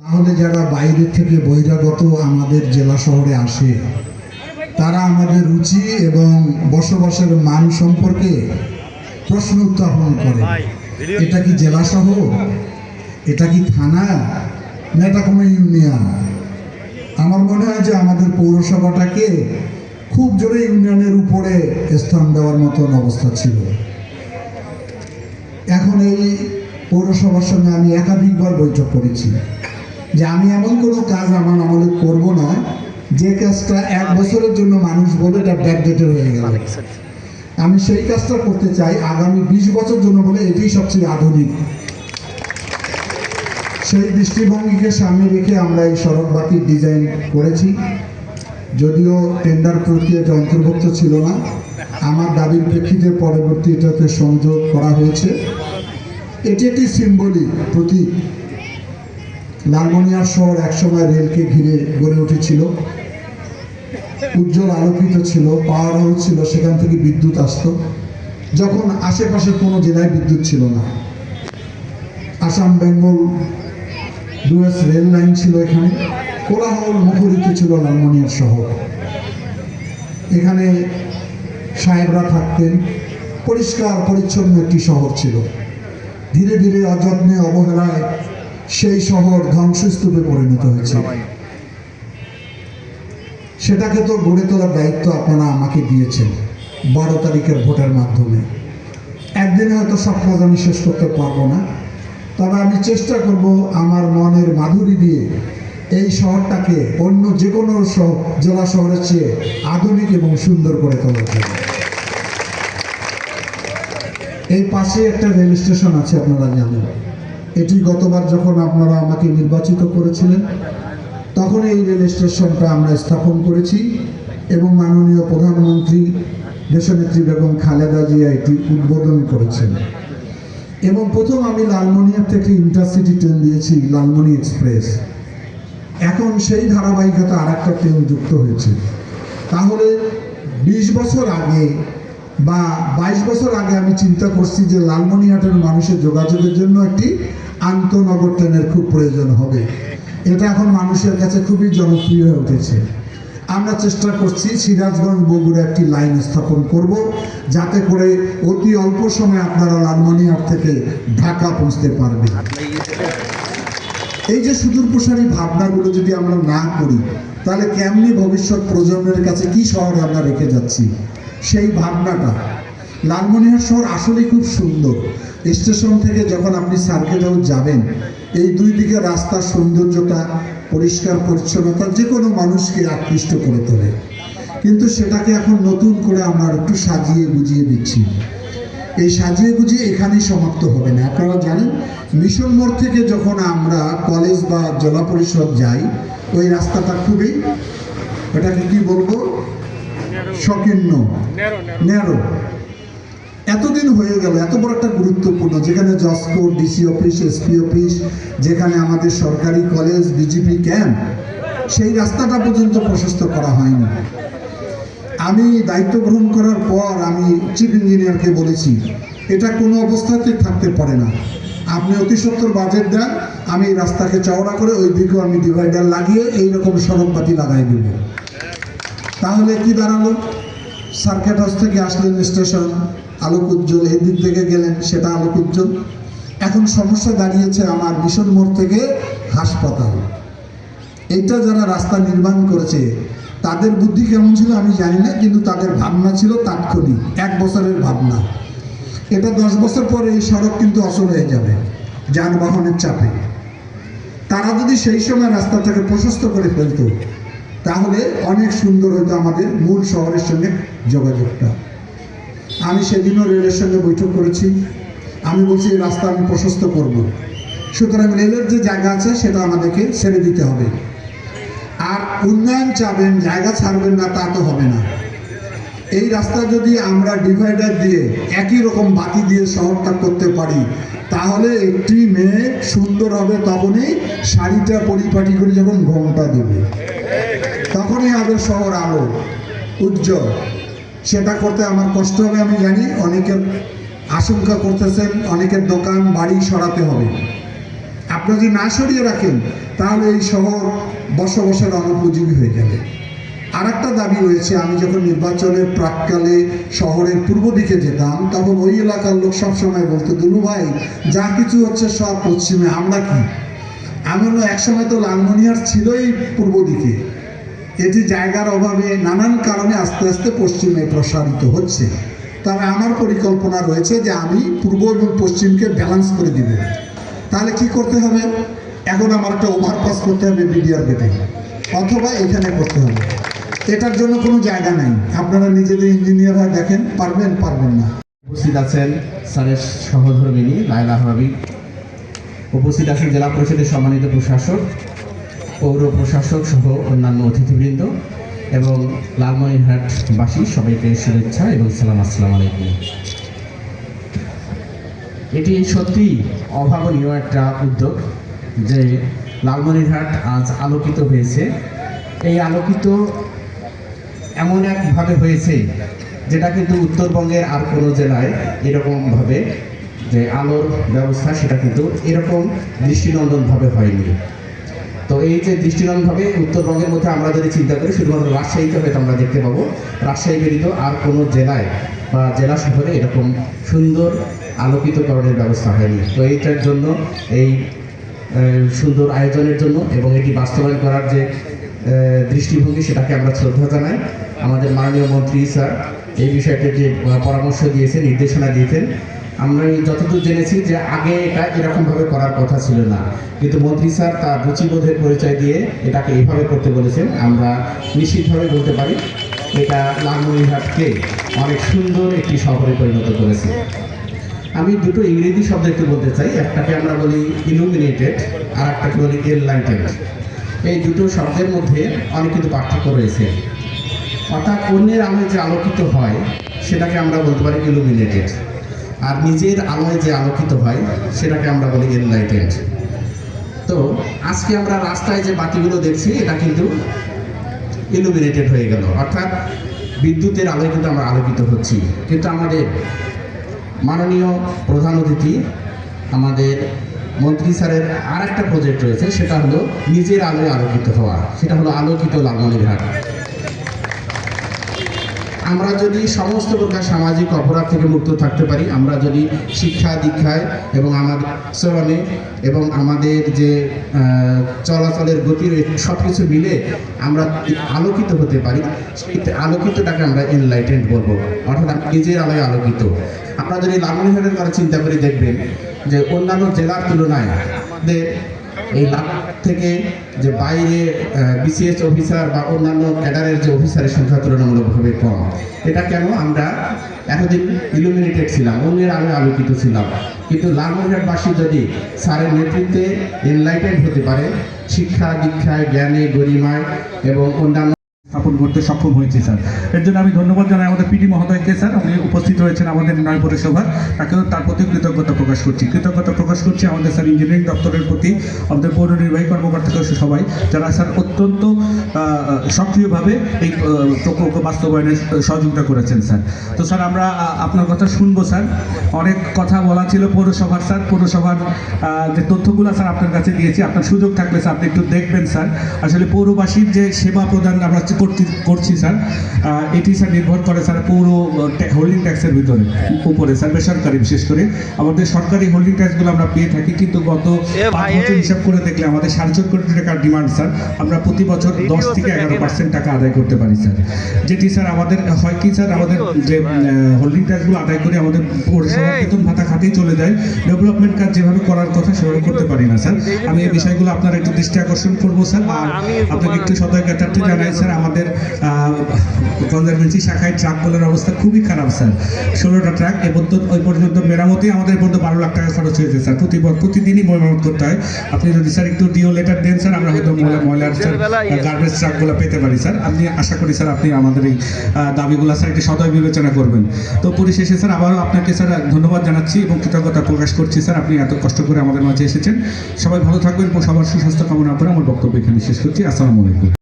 তাহলে যারা বাইরে থেকে বহিরাগত আমাদের জেলা শহরে আসে তারা আমাদের রুচি এবং বসবাসের মান সম্পর্কে প্রশ্ন উত্থাপন করে। এটা কি জেলা শহর, এটা কি থানা, না এটা কোনো ইউনিয়ন? আমার মনে হয় যে আমাদের পৌরসভাটাকে খুব জোরে ইউনিয়নের উপরে স্থান দেওয়ার মতন অবস্থা ছিল। এখন এই পৌরসভার সঙ্গে আমি একাধিকবার বৈঠক করেছি যে আমি এমন কোনো কাজ আমার আমলে করব না যে কাজটা 1 বছরের জন্য মানুষ বলে এটা ব্যাকডেটেড হয়ে গেল। আমি সেই কাজটা করতে চাই আগামী 20 বছর জন্য বলে এটাই সবচেয়ে আধুনিক। সেই দৃষ্টিভঙ্গিকে সামনে রেখে আমরা এই সড়ক বাতির ডিজাইন করেছি। যদিও টেন্ডার প্রক্রিয়াটা অন্তর্ভুক্ত ছিল না, আমার দাবির প্রেক্ষিতে পরবর্তী এটাতে সংযোগ করা হয়েছে। এটি একটি সিম্বলিক প্রতীক। লালমনিরহাট শহর একসময় রেলকে ঘিরে গড়ে উঠেছিল, উজ্জ্বল আলোকিত ছিল, পাওয়ার হাউস ছিল, সেখান থেকে বিদ্যুৎ আসতো যখন আশেপাশের কোনো জেলায় বিদ্যুৎ ছিল না। আসাম বেঙ্গল ডুয়ার্স রেল লাইন ছিল এখানে, কোলাহল মুখরিত ছিল লালমনিরহাট শহর। এখানে সাহেবরা থাকতেন, পরিষ্কার পরিচ্ছন্ন একটি শহর ছিল। ধীরে ধীরে অযত্নে অবহেলায় সেই শহর ধ্বংসস্তূপে পরিণত হয়েছে। সেটাকে তো গড়ে তোলার দায়িত্ব আপনারা আমাকে দিয়েছেন 12 তারিখের ভোটের মাধ্যমে। একদিনে হয়তো সব কাজ আমি শেষ করতে পারবো না, তবে আমি চেষ্টা করব আমার মনের মাধুরী দিয়ে এই শহরটাকে অন্য যে কোনো জেলা শহরের চেয়ে আধুনিক এবং সুন্দর করে তোলার জন্য। এই পাশে একটা রেল স্টেশন আছে, আপনারা জানেন। এটি গতবার যখন আপনারা আমাকে নির্বাচিত করেছিলেন তখন এই রেল স্টেশনটা আমরা স্থাপন করেছি এবং মাননীয় প্রধানমন্ত্রী দেশনেত্রী বেগম খালেদা জিয়া এটি উদ্বোধন করেছেন। এবং প্রথম আমি লালমনিরহাট থেকে ইন্টারসিটি ট্রেন দিয়েছি, লালমনি এক্সপ্রেস। এখন সেই ধারাবাহিকতা আর একটা ট্রেন যুক্ত হয়েছে। তাহলে 20 বছর আগে বা 22 বছর আগে আমি চিন্তা করছি যে লালমনিরহাটের মানুষের যোগাযোগের জন্য একটি আন্তনগর ট্রেনের খুব প্রয়োজন হবে। এটা এখন মানুষের কাছে খুবই জনপ্রিয় হয়ে উঠেছে। আমরা চেষ্টা করছি সিরাজগঞ্জ বগুড়া একটি লাইন স্থাপন করব, যাতে করে অতি অল্প সময়ে আপনারা লালমনিরহাট থেকে ঢাকা পৌঁছতে পারবেন। এই যে সুদূর প্রসারী ভাবনাগুলো যদি আমরা না করি তাহলে কেমনি ভবিষ্যৎ প্রজন্মের কাছে কি শহর আমরা রেখে যাচ্ছি? সেই ভাবনাটা, লালমনিরহাট শহর আসলেই খুব সুন্দর। স্টেশন থেকে যখন আপনি সার্কিট হাউস যাবেন, এই দুই দিকে রাস্তার সৌন্দর্যতা, পরিষ্কার পরিচ্ছন্নতা যে কোনো মানুষকে আকৃষ্ট করে তোলে। কিন্তু সেটাকে এখন নতুন করে আমরা একটু সাজিয়ে গুজিয়ে দিচ্ছি। এই সাজিয়ে গুজিয়ে এখানেই সমাপ্ত হবে না। আপনারা জানেন মিশন মোড় থেকে যখন আমরা কলেজ বা জেলা পরিষদ যাই, ওই রাস্তাটা খুবই, এটাকে কি বলবো, সংকীর্ণ, ন্যারো। এতদিন হয়ে গেল, এত বড় একটা গুরুত্বপূর্ণ, যেখানে Josko, DC office, SP office, যেখানে আমাদের সরকারি কলেজ, বিজেপি ক্যাম্প, সেই রাস্তাটা পর্যন্ত প্রশস্ত করা হয়নি। আমি দায়িত্ব গ্রহণ করার পর আমি চিফ ইঞ্জিনিয়ারকে বলেছি এটা কোনো অবস্থাতেই থাকতে পারে না। আপনি অতি সত্বর বাজেট দেন, আমি এই রাস্তাকে চওড়া করে ওই দিকেও আমি ডিভাইডার লাগিয়ে এইরকম সড়কবাতি লাগাই দেব। তাহলে কি দাঁড়ালো? সার্কিট হাউস থেকে আসলেন স্টেশন, আলোক উজ্জ্বল, এই দিক থেকে গেলেন সেটা আলোক উজ্জ্বল। এখন সমস্যা দাঁড়িয়েছে আমার মিশন মোড় থেকে হাসপাতাল। এইটা যারা রাস্তা নির্মাণ করেছে তাদের বুদ্ধি কেমন ছিল আমি জানি না, কিন্তু তাদের ভাবনা ছিল তাৎক্ষণিক, 1 বছরের ভাবনা। এটা 10 বছর পরে এই সড়ক কিন্তু অচল হয়ে যাবে যানবাহনের চাপে। তারা যদি সেই সময় রাস্তাটাকে প্রশস্ত করে ফেলতো তাহলে অনেক সুন্দর হতো আমাদের মূল শহরের সঙ্গে যোগাযোগটা। আমি সেদিনও রেলের সঙ্গে বৈঠক করেছি। আমি বলছি এই রাস্তা আমি প্রশস্ত করব, সুতরাং রেলের যে জায়গা আছে সেটা আমাদেরকে ছেড়ে দিতে হবে। আর উন্নয়ন চাবেন, জায়গা ছাড়বেন না, তা তো হবে না। এই রাস্তা যদি আমরা ডিভাইডার দিয়ে একই রকম বাতি দিয়ে শহরটা করতে পারি তাহলে একটি মেয়ে সুন্দর হবে তখনই শাড়িটা পরিপাটি করে যখন ঘোমটা দেবে, তখনই হবে শহর আলো উজ্জ্বল। সেটা করতে আমার কষ্ট হবে আমি জানি, অনেকের আশঙ্কা করতেছেন, অনেকের দোকান বাড়ি সরাতে হবে। আপনারা যদি না সরিয়ে রাখেন তাহলে এই শহর বসবাসের অনুপযোগী হয়ে যাবে। আর একটা দাবি রয়েছে, আমি যখন নির্বাচনের প্রাককালে শহরের পূর্ব দিকে যেতাম তখন ওই এলাকার লোক সবসময় বলতো, দুলু ভাই যা কিছু হচ্ছে সব পশ্চিমে, আমরা কি? আমি বললাম একসময় তো লালমনিরহাট ছিলই পূর্ব দিকে, এটি জায়গার অভাবে নানান কারণে আস্তে আস্তে পশ্চিমে প্রসারিত হচ্ছে। তবে আমার পরিকল্পনা রয়েছে যে আমি পূর্ব এবং পশ্চিমকে ব্যালেন্স করে দিব। তাহলে কি করতে হবে? এখন আমার একটা ওভারপাস করতে হবে বিডিআর গেটে, অথবা এখানে করতে হবে। এটার জন্য কোনো জায়গা নাই। আপনারা নিজেদের ইঞ্জিনিয়ার হয়ে দেখেন, পারবেন না। উপস্থিত আছেন স্যারের সহধর্মিনী লায়লা হাবিব, উপস্থিত আছেন জেলা পরিষদের সম্মানিত প্রশাসক, পৌর প্রশাসক সহ অন্যান্য অতিথিবৃন্দ এবং লালমনিরহাটবাসী সবাইকে শুভেচ্ছা এবং সালাম। আসসালামু আলাইকুম। এটি সত্যি অভাবনীয় একটা উদ্যোগ যে লালমনিরহাট আজ আলোকিত হয়েছে। এই আলোকিত এমন একভাবে হয়েছে যেটা কিন্তু উত্তরবঙ্গের আর কোনো জেলায় এরকমভাবে যে আলোর ব্যবস্থা সেটা কিন্তু এরকম দৃষ্টিনন্দনভাবে হয়নি। তো এই যে দৃষ্টিনন্দনভাবে উত্তরবঙ্গের মধ্যে আমরা যদি চিন্তা করি, শুধুমাত্র রাজশাহীতে হয়তো আমরা দেখতে পাবো, রাজশাহী ব্যতীত আর কোনো জেলায় বা জেলা শহরে এরকম সুন্দর আলোকিতকরণের ব্যবস্থা হয়নি। তো এইটার জন্য, এই সুন্দর আয়োজনের জন্য এবং এটি বাস্তবায়ন করার যে দৃষ্টিভঙ্গি সেটাকে আমরা শ্রদ্ধা জানাই। আমাদের মাননীয় মন্ত্রী স্যার এই বিষয়টি যে পরামর্শ দিয়েছেন, নির্দেশনা দিয়েছেন, আমরা যতদূর জেনেছি যে আগে এটা এরকমভাবে করার কথা ছিল না, কিন্তু মন্ত্রী স্যার তার রুচিবোধের পরিচয় দিয়ে এটাকে এইভাবে করতে বলেছেন। আমরা নিশ্চিতভাবে বলতে পারি এটা লালমনিরহাটকে অনেক সুন্দর একটি শহরে পরিণত করেছে। আমি দুটো ইংরেজি শব্দ একটু বলতে চাই। একটাকে আমরা বলি ইলুমিনেটেড, আর একটাকে বলি এনলাইটেড। এই দুটো শব্দের মধ্যে অনেক কিন্তু পার্থক্য রয়েছে। অর্থাৎ অন্যের আলোয় যে আলোকিত হয় সেটাকে আমরা বলতে পারি ইলুমিনেটেড, আর নিজের আলোয় যে আলোকিত হয় সেটাকে আমরা বলি এনলাইটেড। তো আজকে আমরা রাস্তায় যে বাতিগুলো দেখছি এটা কিন্তু ইলুমিনেটেড হয়ে গেল, অর্থাৎ বিদ্যুতের আলোয় কিন্তু আমরা আলোকিত হচ্ছি। কিন্তু আমাদের মাননীয় প্রধান অতিথি আমাদের মন্ত্রী স্যারের আর একটা প্রজেক্ট রয়েছে, সেটা হলো নিজের আলোয় আলোকিত হওয়া, সেটা হলো আলোকিত লালমনিরহাট। আমরা যদি সমস্ত প্রকার সামাজিক অপরাধ থেকে মুক্ত থাকতে পারি, আমরা যদি শিক্ষা দীক্ষায় এবং আমাদের আচরণে এবং আমাদের যে চলাচলের গতির সব কিছু মিলে আমরা আলোকিত হতে পারি, সেই আলোকিতটাকে আমরা এনলাইটেন্ড বলবো, অর্থাৎ নিজের আলোয় আলোকিত। আমরা যদি লালমনিরহাটের কথা চিন্তা করে দেখবেন যে অন্যান্য জেলার তুলনায় আমাদের এই লালমনিরহাট থেকে যে বাইরে বিসিএস অফিসার বা অন্যান্য ক্যাডারের যে অফিসারের সংখ্যা তুলনামূলকভাবে কম। এটা কেন? আমরা এতদিন ইলুমিনেটেড ছিলাম, অন্যের আলোয় আলোকিত ছিলাম, কিন্তু লালমনিরহাটবাসী যদি স্যারের নেতৃত্বে এনলাইটেড হতে পারে, শিক্ষা দীক্ষায়, জ্ঞানে, গরিমায় এবং অন্যান্য স্থাপন করতে সক্ষম হয়েছে স্যার। এর জন্য আমি ধন্যবাদ জানাই আমাদের পিডি মহোদয়কে। স্যার উনি উপস্থিত হয়েছেন আমাদের নয় পৌরসভার, তাকেও তার প্রতি কৃতজ্ঞতা প্রকাশ করছি আমাদের স্যার ইঞ্জিনিয়ারিং দপ্তরের প্রতি, আমাদের পৌর নির্বাহী কর্মকর্তাকে সবাই, যারা স্যার অত্যন্ত সক্রিয়ভাবে এই প্রকল্প বাস্তবায়নে সহযোগিতা করেছেন স্যার। তো স্যার আমরা আপনার কথা শুনবো স্যার। অনেক কথা বলা ছিল পৌরসভার স্যার, পৌরসভার যে তথ্যগুলো স্যার আপনার কাছে দিয়েছি, আপনার সুযোগ থাকলে স্যার আপনি একটু দেখবেন স্যার। আসলে পৌরবাসীর যে সেবা প্রদান আমরা করছি স্যার, এটি স্যার নির্ভর করে স্যার পৌর হোল্ডিং ট্যাক্সের উপরে স্যার, বেসরকারি বিশেষ করে। আমাদের সরকারি হোল্ডিং ট্যাক্সগুলো আমরা পেয়ে থাকি, কিন্তু গত 5 বছর হিসাব করে দেখলে আমাদের 4.5 কোটি টাকার ডিমান্ড স্যার, আমরা প্রতি বছর 10 থেকে 11% টাকা আদায় করতে পারি স্যার। যেটি স্যার আমাদের হয় কি স্যার, আমাদের যে হোল্ডিং ট্যাক্সগুলো আদায় করে আমাদের পৌরসভার বেতন ভাতা খাতেই চলে যায়, ডেভেলপমেন্ট কাজ যেভাবে করার কথা সেভাবে করতে পারি না স্যার। আমি এই বিষয়গুলো আপনার একটু দৃষ্টি আকর্ষণ করবো স্যার। আর আপনাকে একটু সতর্কতার্থে জানাই স্যার, আমাদের কনজারভেন্সি শাখায় ট্রাকগুলোর অবস্থা খুবই খারাপ স্যার। 16টা ট্রাক ওই পর্যন্ত মেরামতি আমাদের পর্যন্ত 12 লাখ টাকা খরচ হয়েছে স্যার। প্রতিদিনই মেরামত করতে হয়। আপনি যদি স্যার একটু ডিও লেটার দেন স্যার, আমরা হয়তো ময়লার স্যার গার্বেজ ট্রাকগুলো পেতে পারি স্যার। আপনি আশা করি স্যার আপনি আমাদের এই দাবিগুলো স্যার একটি সদয় বিবেচনা করবেন। তো পরিশেষে স্যার আবারও আপনাকে স্যার ধন্যবাদ জানাচ্ছি এবং কৃতজ্ঞতা প্রকাশ করছি স্যার, আপনি এত কষ্ট করে আমাদের মাঝে এসেছেন। সবাই ভালো থাকবেন এবং সবার সুস্বাস্থ্য কামনা করে আমার বক্তব্য এখানে শেষ করছি। আসসালামু আলাইকুম।